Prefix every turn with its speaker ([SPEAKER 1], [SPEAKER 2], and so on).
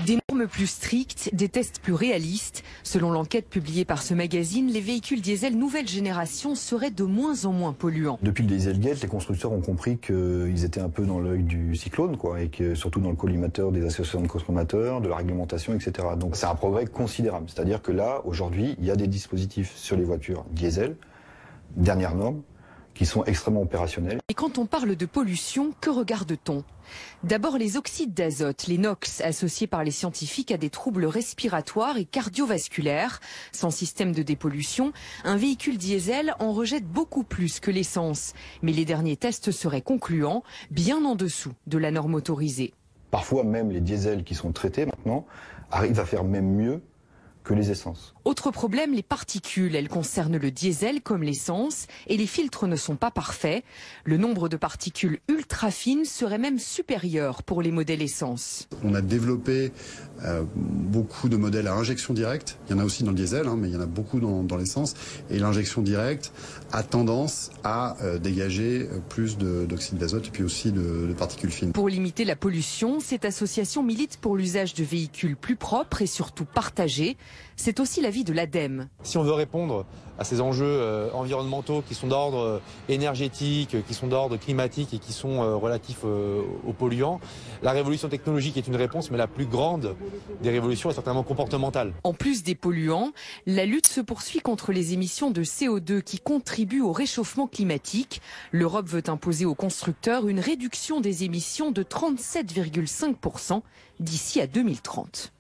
[SPEAKER 1] Des normes plus strictes, des tests plus réalistes. Selon l'enquête publiée par ce magazine, les véhicules diesel nouvelle génération seraient de moins en moins polluants.
[SPEAKER 2] Depuis le Dieselgate, les constructeurs ont compris qu'ils étaient un peu dans l'œil du cyclone, et que surtout dans le collimateur des associations de consommateurs, de la réglementation, etc. Donc c'est un progrès considérable. C'est-à-dire que là, aujourd'hui, il y a des dispositifs sur les voitures diesel, dernières normes, qui sont extrêmement opérationnels.
[SPEAKER 1] Et quand on parle de pollution, que regarde-t-on? D'abord les oxydes d'azote, les NOx, associés par les scientifiques à des troubles respiratoires et cardiovasculaires. Sans système de dépollution, un véhicule diesel en rejette beaucoup plus que l'essence. Mais les derniers tests seraient concluants, bien en dessous de la norme autorisée.
[SPEAKER 2] Parfois même les diesels qui sont traités maintenant arrivent à faire même mieux que les essences.
[SPEAKER 1] Autre problème, les particules. Elles concernent le diesel comme l'essence et les filtres ne sont pas parfaits. Le nombre de particules ultra fines serait même supérieur pour les modèles essence.
[SPEAKER 3] On a développé beaucoup de modèles à injection directe. Il y en a aussi dans le diesel, mais il y en a beaucoup dans l'essence. Et l'injection directe a tendance à dégager plus d'oxyde d'azote et puis aussi de particules fines.
[SPEAKER 1] Pour limiter la pollution, cette association milite pour l'usage de véhicules plus propres et surtout partagés. C'est aussi l'avis de l'ADEME.
[SPEAKER 4] Si on veut répondre à ces enjeux environnementaux qui sont d'ordre énergétique, qui sont d'ordre climatique et qui sont relatifs aux polluants, la révolution technologique est une réponse, mais la plus grande des révolutions est certainement comportementale.
[SPEAKER 1] En plus des polluants, la lutte se poursuit contre les émissions de CO2 qui contribuent au réchauffement climatique. L'Europe veut imposer aux constructeurs une réduction des émissions de 37,5% d'ici à 2030.